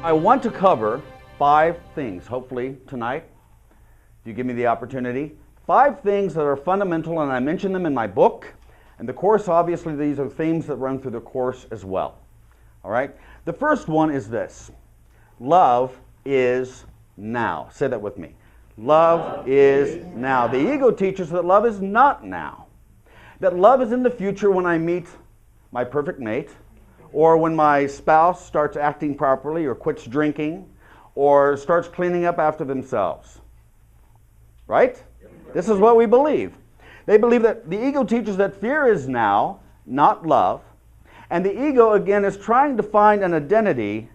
I want to cover 5 things, hopefully tonight, if you give me the opportunity. 5 things that are fundamental, and I mention them in my book. And the course, obviously, these are themes that run through the course as well. All right? The first one is this. Love is now. Say that with me. Love is now. The ego teaches that love is not now. That love is in the future when I meet my perfect mate, or when my spouse starts acting properly, or quits drinking, or starts cleaning up after themselves. Right? This is what we believe. They believe that the ego teaches that fear is now, not love. And the ego, again, is trying to find an identity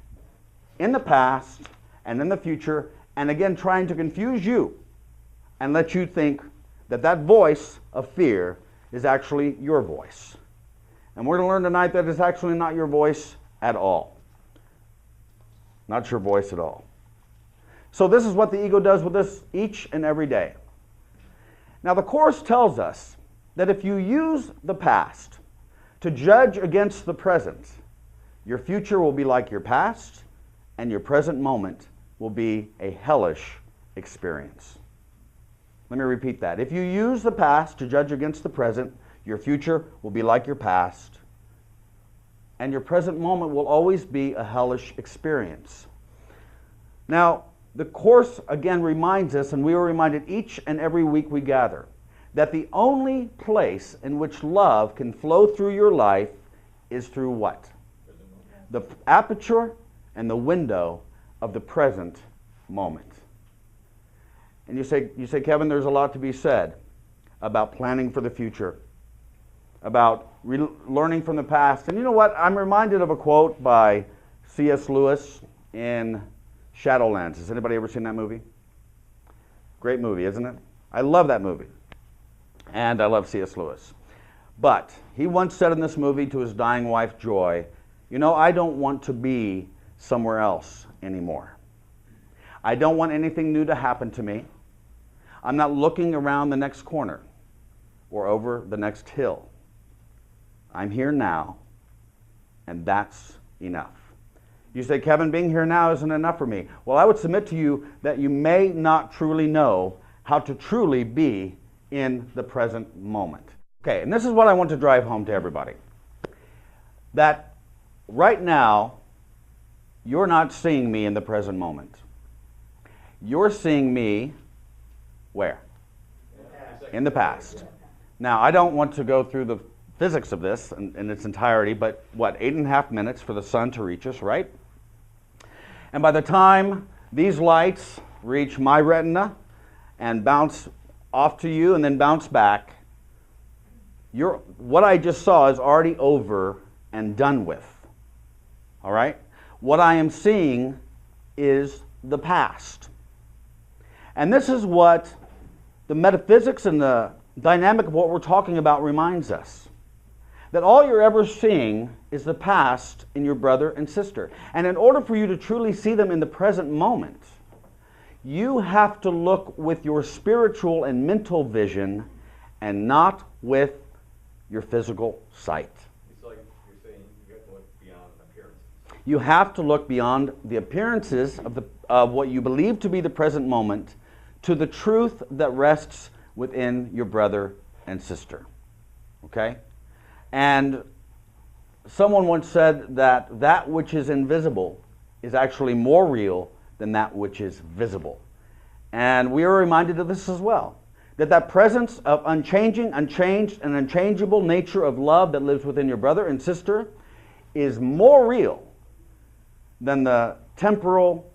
in the past and in the future, and again, trying to confuse you and let you think that that voice of fear is actually your voice. And we're going to learn tonight that it's actually not your voice at all. Not your voice at all. So this is what the ego does with us each and every day. Now the Course tells us that if you use the past to judge against the present, your future will be like your past, and your present moment will be a hellish experience. Let me repeat that. If you use the past to judge against the present, your future will be like your past, and your present moment will always be a hellish experience. Now, the Course again reminds us, and we are reminded each and every week we gather, that the only place in which love can flow through your life is through what? The aperture and the window of the present moment. And you say, Kevin, there's a lot to be said about planning for the future, about learning from the past. And you know what? I'm reminded of a quote by C.S. Lewis in Shadowlands. Has anybody ever seen that movie? Great movie, isn't it? I love that movie. And I love C.S. Lewis. But he once said in this movie to his dying wife, Joy, you know, I don't want to be somewhere else anymore. I don't want anything new to happen to me. I'm not looking around the next corner or over the next hill. I'm here now, and that's enough. You say, Kevin, being here now isn't enough for me. Well, I would submit to you that you may not truly know how to truly be in the present moment. Okay, and this is what I want to drive home to everybody. That right now, you're not seeing me in the present moment. You're seeing me where? In the past. Now, I don't want to go through the physics of this in its entirety, but what, 8.5 minutes for the sun to reach us, right? And by the time these lights reach my retina and bounce off to you and then bounce back, what I just saw is already over and done with. All right? What I am seeing is the past. And this is what the metaphysics and the dynamic of what we're talking about reminds us. That all you're ever seeing is the past in your brother and sister. And in order for you to truly see them in the present moment, you have to look with your spiritual and mental vision and not with your physical sight. It's like you're saying you have to look beyond appearances. You have to look beyond the appearances of what you believe to be the present moment to the truth that rests within your brother and sister. Okay? And someone once said that that which is invisible is actually more real than that which is visible. And we are reminded of this as well. That presence of unchanging, unchanged, and unchangeable nature of love that lives within your brother and sister is more real than the temporal,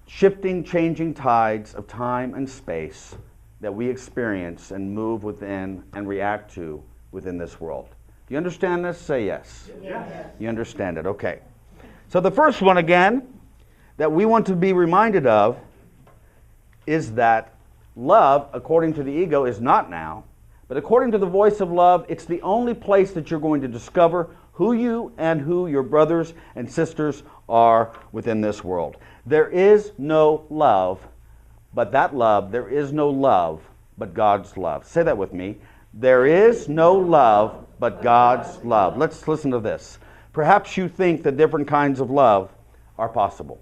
shifting, changing tides of time and space that we experience and move within and react to within this world. Do you understand this? Say yes. Yes. You understand it. Okay. So the first one, again, that we want to be reminded of is that love, according to the ego, is not now, but according to the voice of love, it's the only place that you're going to discover who you and who your brothers and sisters are within this world. There is no love but that love. There is no love but God's love. Say that with me. There is no love but God's love. Let's listen to this. Perhaps you think that different kinds of love are possible.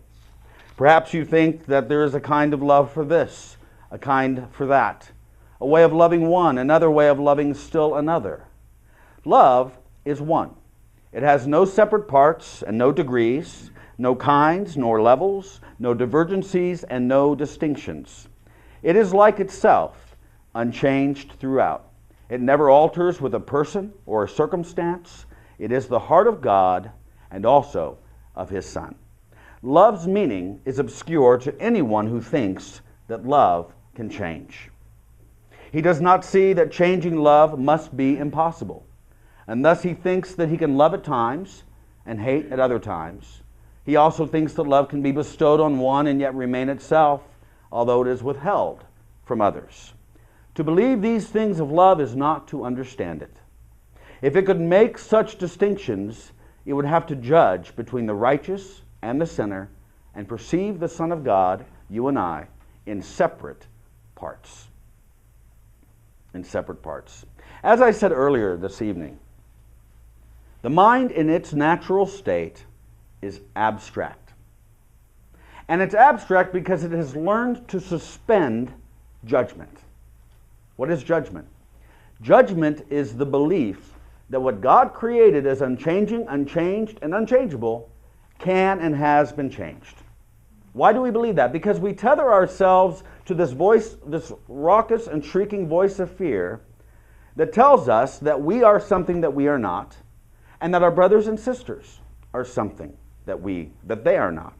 Perhaps you think that there is a kind of love for this, a kind for that, a way of loving one, another way of loving still another. Love is one. It has no separate parts and no degrees, no kinds nor levels, no divergencies and no distinctions. It is like itself, unchanged throughout. It never alters with a person or a circumstance. It is the heart of God and also of His Son. Love's meaning is obscure to anyone who thinks that love can change. He does not see that changing love must be impossible, and thus he thinks that he can love at times and hate at other times. He also thinks that love can be bestowed on one and yet remain itself, although it is withheld from others. To believe these things of love is not to understand it. If it could make such distinctions, it would have to judge between the righteous and the sinner and perceive the Son of God, you and I, in separate parts. In separate parts. As I said earlier this evening, the mind in its natural state is abstract. And it's abstract because it has learned to suspend judgment. What is judgment? Judgment is the belief that what God created as unchanging, unchanged, and unchangeable can and has been changed. Why do we believe that? Because we tether ourselves to this voice, this raucous and shrieking voice of fear that tells us that we are something that we are not, and that our brothers and sisters are something that they are not.